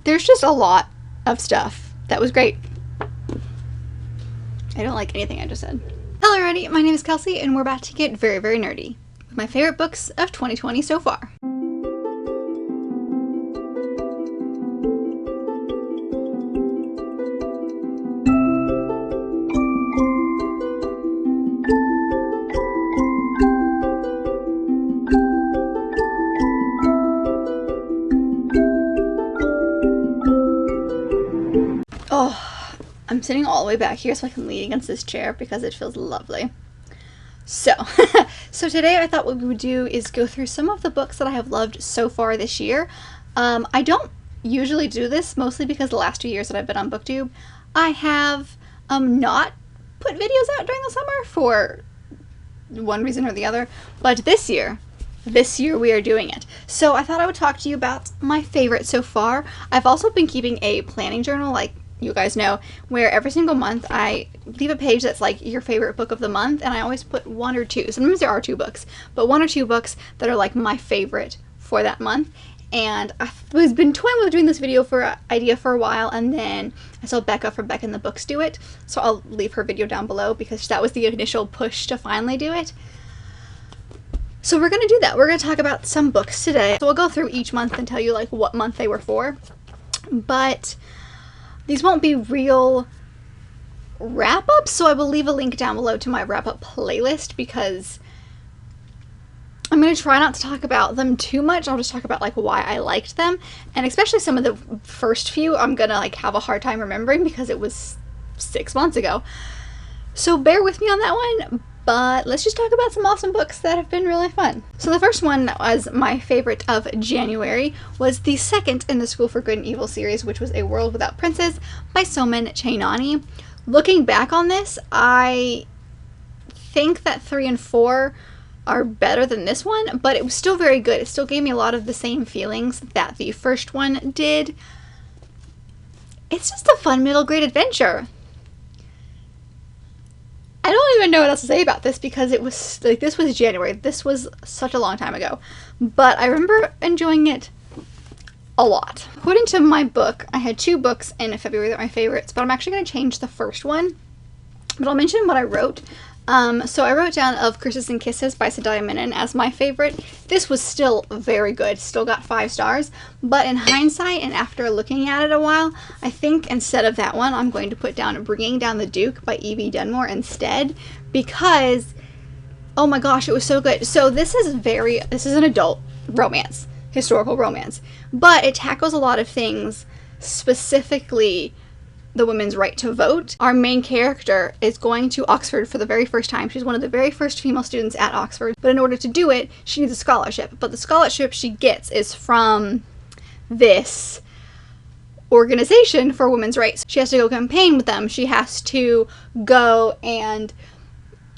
there's just a lot of stuff that was great. I don't like anything I just said. Hello everybody, my name is Kelsey and we're about to get very, very nerdy with my favorite books of 2020 so far. Oh, I'm sitting all the way back here so I can lean against this chair because it feels lovely. So today I thought what we would do is go through some of the books that I have loved so far this year. I don't usually do this, mostly because the last 2 years that I've been on BookTube, I have not put videos out during the summer for one reason or the other, but this year we are doing it. So I thought I would talk to you about my favorite so far. I've also been keeping a planning journal, like you guys know, where every single month I leave a page that's like your favorite book of the month, and I always put one or two. Sometimes there are 2 books, but 1 or 2 books that are like my favorite for that month. And I've been toying with doing this video idea for a while, and then I saw Becca from Becca and the Books do it, so I'll leave her video down below because that was the initial push to finally do it. So we're going to do that. We're going to talk about some books today. So we'll go through each month and tell you like what month they were for, but these won't be real wrap-ups, so I will leave a link down below to my wrap-up playlist because I'm going to try not to talk about them too much. I'll just talk about like why I liked them, and especially some of the first few I'm going to like have a hard time remembering because it was 6 months ago. So bear with me on that one, but let's just talk about some awesome books that have been really fun. So the first one that was my favorite of January was the second in the School for Good and Evil series, which was A World Without Princes by Soman Chainani. Looking back on this, I think that 3 and 4 are better than this one, but it was still very good. It still gave me a lot of the same feelings that the first one did. It's just a fun middle grade adventure. I don't even know what else to say about this because it was like, this was January. This was such a long time ago, but I remember enjoying it a lot. According to my book, I had 2 books in February that were my favorites, but I'm actually going to change the first one, but I'll mention what I wrote. So I wrote down Of Curses and Kisses by Sadaia Minen as my favorite. This was still very good, still got 5 stars, but in hindsight and after looking at it a while, I think instead of that one, I'm going to put down Bringing Down the Duke by Evie Dunmore instead, because, oh my gosh, it was so good. So this is an adult romance, historical romance, but it tackles a lot of things, specifically the women's right to vote. Our main character is going to Oxford for the very first time. She's one of the very first female students at Oxford, but in order to do it, she needs a scholarship. But the scholarship she gets is from this organization for women's rights. She has to go campaign with them. She has to go and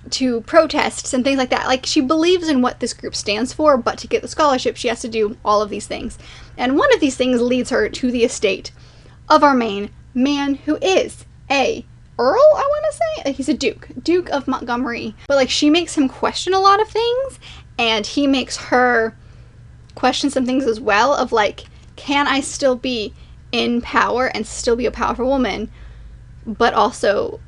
to protests and things like that. Like, she believes in what this group stands for, but to get the scholarship, she has to do all of these things. And one of these things leads her to the estate of our main man, who is a earl, I want to say. He's a duke of Montgomery, but like, she makes him question a lot of things, and he makes her question some things as well, of like, can I still be in power and still be a powerful woman, but also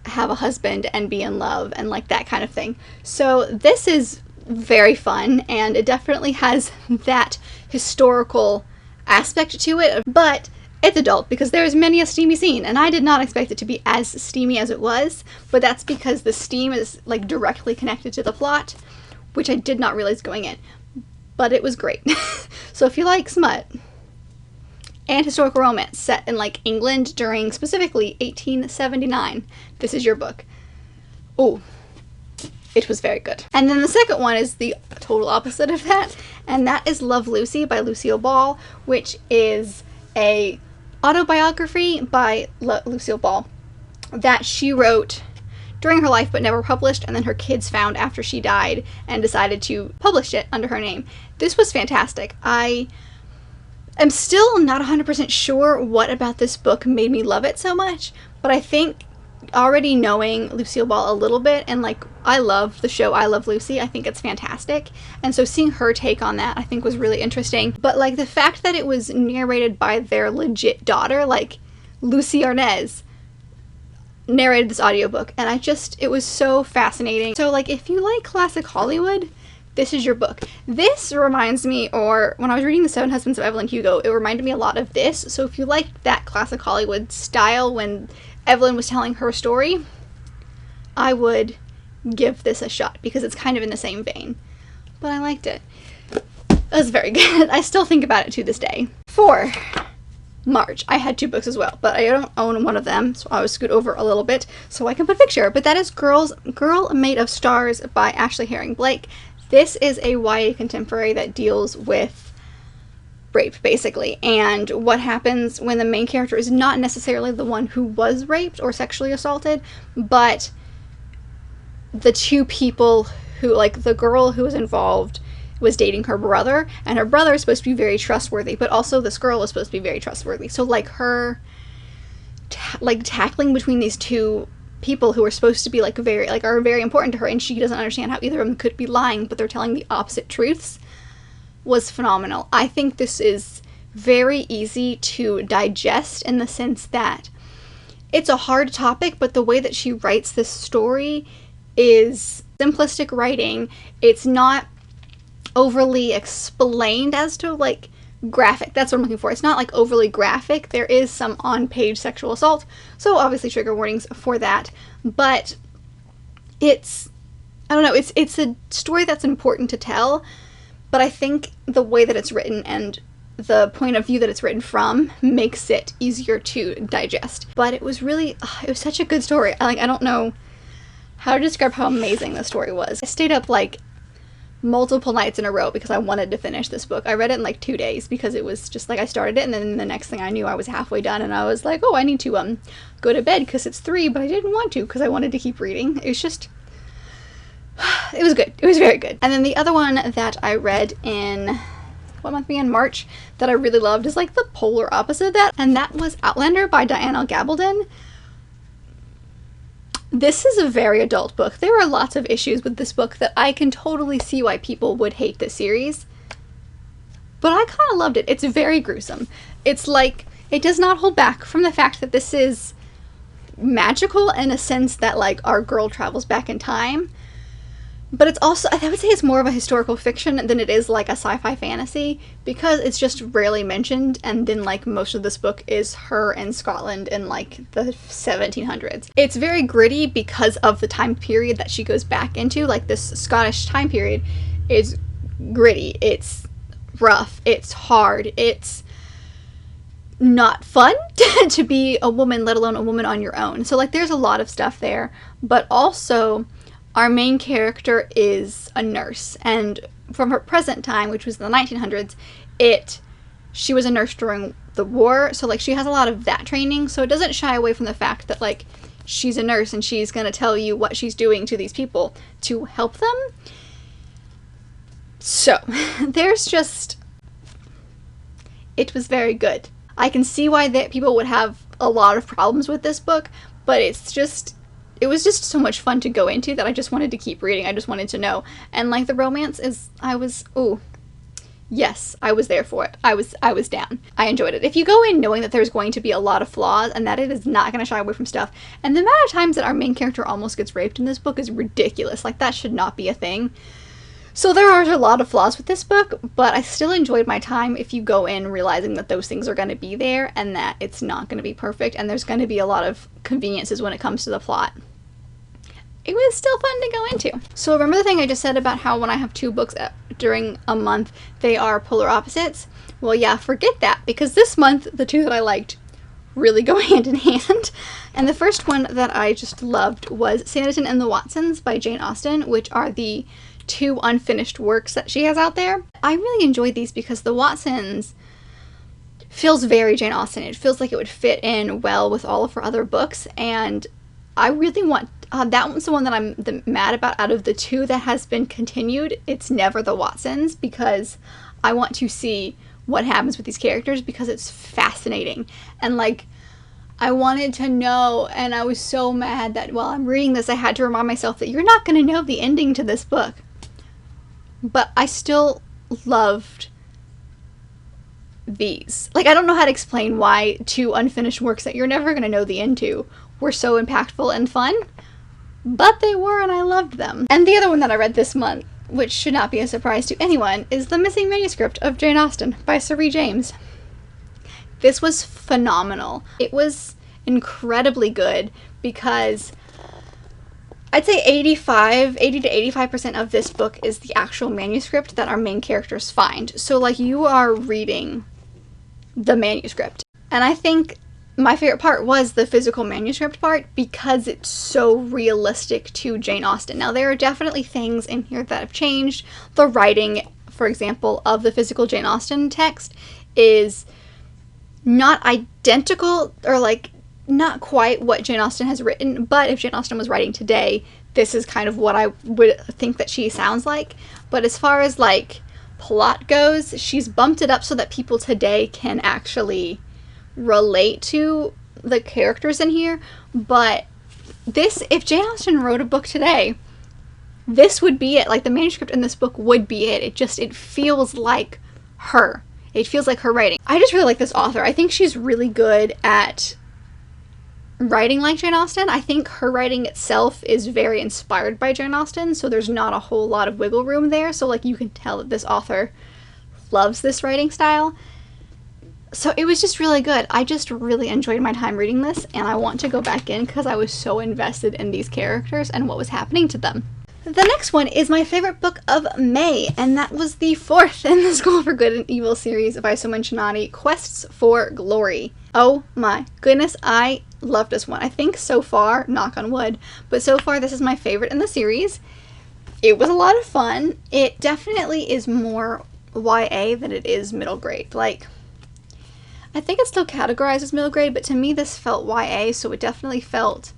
have a husband and be in love, and like that kind of thing. So this is very fun, and it definitely has that historical aspect to it, but it's adult because there is many a steamy scene, and I did not expect it to be as steamy as it was, but that's because the steam is like directly connected to the plot, which I did not realize going in, but it was great. So if you like smut and historical romance set in like England during specifically 1879, this is your book. Oh, it was very good. And then the second one is the total opposite of that, and that is Love, Lucy by Lucille Ball, which is a autobiography by Lucille Ball that she wrote during her life but never published, and then her kids found after she died and decided to publish it under her name. This was fantastic. I am still not 100% sure what about this book made me love it so much, but I think already knowing Lucille Ball a little bit, and like I love the show I Love Lucy, I think it's fantastic, and so seeing her take on that I think was really interesting. But like the fact that it was narrated by their legit daughter, like Lucy Arnaz narrated this audiobook, and it was so fascinating. So like if you like classic Hollywood, this is your book. This reminds me, or when I was reading The Seven Husbands of Evelyn Hugo, it reminded me a lot of this. So if you like that classic Hollywood style when Evelyn was telling her story, I would give this a shot because it's kind of in the same vein. But I liked it. It was very good. I still think about it to this day. For March, I had 2 books as well, but I don't own one of them, so I will scoot over a little bit so I can put a picture. But that is Girl Made of Stars by Ashley Herring Blake. This is a YA contemporary that deals with rape, basically, and what happens when the main character is not necessarily the one who was raped or sexually assaulted, but the 2 people who, like, the girl who was involved was dating her brother, and her brother is supposed to be very trustworthy, but also this girl was supposed to be very trustworthy. So, like, her, tackling between these 2 people who are supposed to be like are very important to her, and she doesn't understand how either of them could be lying, but they're telling the opposite truths, was phenomenal. I think this is very easy to digest in the sense that it's a hard topic, but the way that she writes this story is simplistic writing. It's not overly explained as to like graphic. That's what I'm looking for. It's not like overly graphic. There is some on-page sexual assault, so obviously trigger warnings for that, but it's a story that's important to tell, but I think the way that it's written and the point of view that it's written from makes it easier to digest. But it was such a good story. I don't know how to describe how amazing the story was. I stayed up like multiple nights in a row because I wanted to finish this book. I read it in like 2 days because it was just like I started it, and then the next thing I knew I was halfway done, and I was like, oh, I need to go to bed because it's 3, but I didn't want to because I wanted to keep reading. It was good. It was very good. And then the other one that I read in, what month began? March, that I really loved is like the polar opposite of that, and that was Outlander by Diane L. Gabaldon. This is a very adult book. There are lots of issues with this book that I can totally see why people would hate this series, but I kind of loved it. It's very gruesome. It's like, it does not hold back from the fact that this is magical in a sense that like our girl travels back in time, but it's also, I would say it's more of a historical fiction than it is like a sci-fi fantasy, because it's just rarely mentioned, and then like most of this book is her in Scotland in like the 1700s. It's very gritty because of the time period that she goes back into. Like this Scottish time period is gritty, it's rough, it's hard, it's not fun to be a woman, let alone a woman on your own. So like there's a lot of stuff there, but also our main character is a nurse, and from her present time, which was the 1900s, she was a nurse during the war, so like she has a lot of that training, so it doesn't shy away from the fact that like she's a nurse and she's gonna tell you what she's doing to these people to help them. So it was very good. I can see why people would have a lot of problems with this book, but it was just so much fun to go into that I just wanted to keep reading. I just wanted to know. And like the romance yes, I was there for it. I was down. I enjoyed it. If you go in knowing that there's going to be a lot of flaws and that it is not going to shy away from stuff, and the amount of times that our main character almost gets raped in this book is ridiculous. Like that should not be a thing. So there are a lot of flaws with this book, but I still enjoyed my time if you go in realizing that those things are going to be there and that it's not going to be perfect and there's going to be a lot of conveniences when it comes to the plot. It was still fun to go into. So remember the thing I just said about how when I have 2 books during a month, they are polar opposites? Well, yeah, forget that, because this month, the 2 that I liked really go hand in hand. And the first one that I just loved was Sanditon and the Watsons by Jane Austen, which are the 2 unfinished works that she has out there. I really enjoyed these because the Watsons feels very Jane Austen. It feels like it would fit in well with all of her other books, and I really want that one's the one that I'm mad about out of the 2 that has been continued. It's never the Watsons, because I want to see what happens with these characters because it's fascinating. And like, I wanted to know, and I was so mad that while I'm reading this, I had to remind myself that you're not going to know the ending to this book. But I still loved these. Like, I don't know how to explain why two unfinished works that you're never going to know the end to were so impactful and fun, but they were, and I loved them. And the other one that I read this month, which should not be a surprise to anyone, is The Missing Manuscript of Jane Austen by Sir James. This was phenomenal. It was incredibly good because I'd say 80 to 85% of this book is the actual manuscript that our main characters find. So, like, you are reading the manuscript. And I think my favorite part was the physical manuscript part because it's so realistic to Jane Austen. Now, there are definitely things in here that have changed. The writing, for example, of the physical Jane Austen text is not identical, or like not quite what Jane Austen has written, but if Jane Austen was writing today, this is kind of what I would think that she sounds like. But as far as like plot goes, she's bumped it up so that people today can actually relate to the characters in here. But this, if Jane Austen wrote a book today, this would be it. Like, the manuscript in this book would be it. It feels like her. It feels like her writing. I just really like this author. I think she's really good at writing like Jane Austen. I think her writing itself is very inspired by Jane Austen, so there's not a whole lot of wiggle room there. So, like, you can tell that this author loves this writing style. So it was just really good. I just really enjoyed my time reading this, and I want to go back in because I was so invested in these characters and what was happening to them. The next one is my favorite book of May, and that was the fourth in the School for Good and Evil series by Suman Shinani, Quests for Glory. Oh my goodness, I love this one. I think so far, knock on wood, but so far this is my favorite in the series. It was a lot of fun. It definitely is more YA than it is middle grade. Like, I think it's still categorized as middle grade, but to me this felt YA, so it definitely felt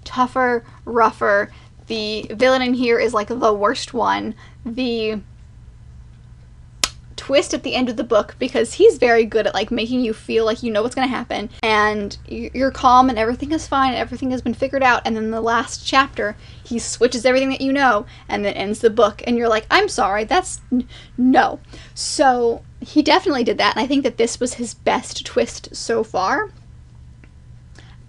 tougher, rougher. The villain in here is like the worst one. The twist at the end of the book, because he's very good at like making you feel like you know what's going to happen and you're calm and everything is fine, everything has been figured out, and then the last chapter he switches everything that you know and then ends the book and you're like, I'm sorry, that's no. So he definitely did that, and I think that this was his best twist so far,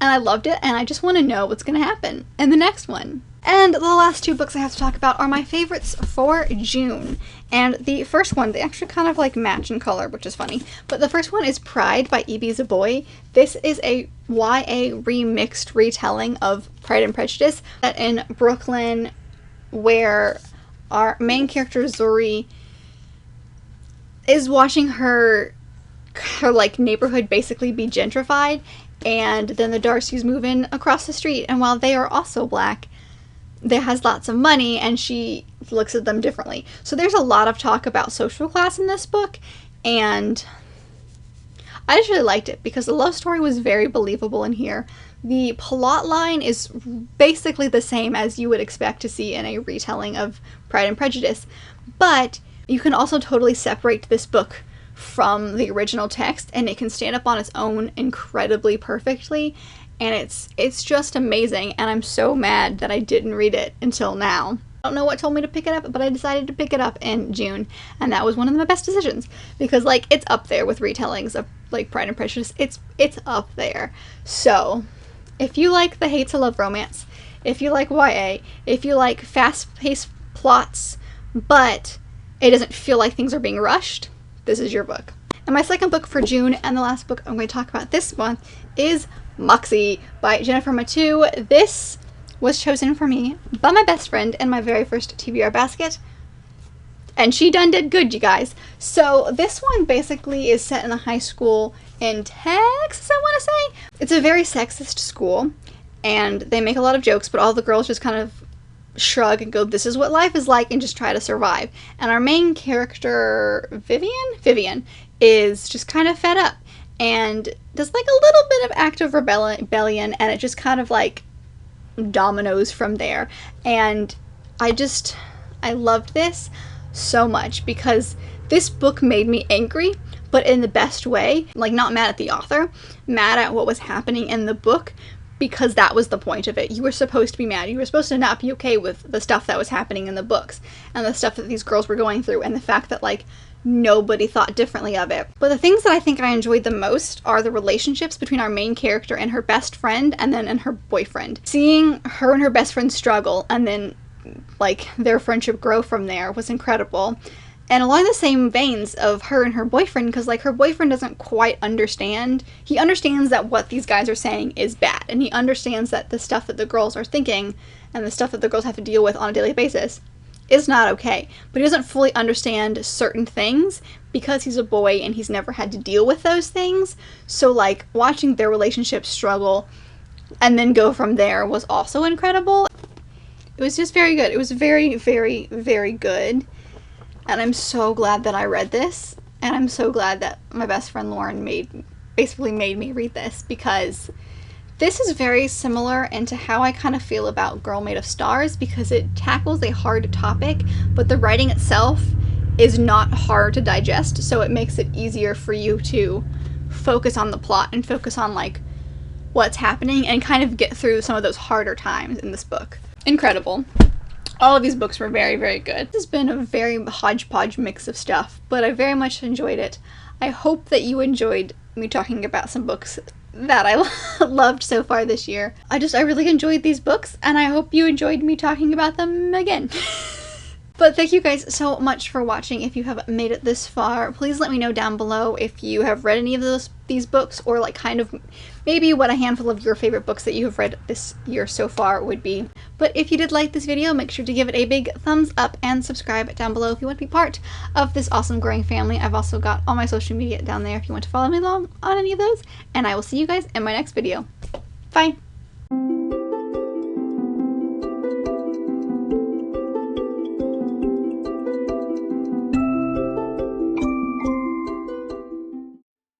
and I loved it, and I just want to know what's going to happen in the next one. And the last two books I have to talk about are my favorites for June. And the first one, they actually kind of like match in color, which is funny. But the first one is Pride by E.B. Zaboy. This is a YA remixed retelling of Pride and Prejudice set in Brooklyn, where our main character Zuri is watching her like neighborhood basically be gentrified, and then the Darcys move in across the street, and while they are also black, they has lots of money, and she looks at them differently. So there's a lot of talk about social class in this book, and I just really liked it because the love story was very believable in here. The plot line is basically the same as you would expect to see in a retelling of Pride and Prejudice, but you can also totally separate this book from the original text, and it can stand up on its own incredibly perfectly. And it's just amazing, and I'm so mad that I didn't read it until now. I don't know what told me to pick it up, but I decided to pick it up in June, and that was one of my best decisions, because like it's up there with retellings of like Pride and Prejudice. It's up there. So if you like the hate to love romance, if you like YA, if you like fast-paced plots, but it doesn't feel like things are being rushed, this is your book. And my second book for June, and the last book I'm going to talk about this month, is Moxie by Jennifer Matu. This was chosen for me by my best friend in my very first TBR basket, and she done did good, you guys. So this one basically is set in a high school in Texas, I want to say. It's a very sexist school, and they make a lot of jokes, but all the girls just kind of shrug and go, this is what life is like, and just try to survive. And our main character, Vivian, is just kind of fed up and does like a little bit of active rebellion, and it just kind of like dominoes from there. And I loved this so much because this book made me angry, but in the best way. Like, not mad at the author, mad at what was happening in the book, because that was the point of it. You were supposed to be mad. You were supposed to not be okay with the stuff that was happening in the books and the stuff that these girls were going through, and the fact that, like, nobody thought differently of it. But the things that I think I enjoyed the most are the relationships between our main character and her best friend, and then and her boyfriend. Seeing her and her best friend struggle and then, like, their friendship grow from there was incredible. And along the same veins of her and her boyfriend, because, like, her boyfriend doesn't quite understand. He understands that what these guys are saying is bad, and he understands that the stuff that the girls are thinking and the stuff that the girls have to deal with on a daily basis is not okay. But he doesn't fully understand certain things because he's a boy and he's never had to deal with those things. So, like, watching their relationship struggle and then go from there was also incredible. It was just very good. It was very, very, very good. And I'm so glad that I read this, and I'm so glad that my best friend Lauren basically made me read this, because this is very similar into how I kind of feel about Girl Made of Stars, because it tackles a hard topic, but the writing itself is not hard to digest, so it makes it easier for you to focus on the plot and focus on, like, what's happening and kind of get through some of those harder times in this book. Incredible. All of these books were very, very good. This has been a very hodgepodge mix of stuff, but I very much enjoyed it. I hope that you enjoyed me talking about some books that I loved so far this year. I really enjoyed these books, and I hope you enjoyed me talking about them again. But thank you guys so much for watching. If you have made it this far, please let me know down below if you have read any of these books, or, like, kind of maybe what a handful of your favorite books that you have read this year so far would be. But if you did like this video, make sure to give it a big thumbs up and subscribe down below if you want to be part of this awesome growing family. I've also got all my social media down there if you want to follow me along on any of those, and I will see you guys in my next video. Bye!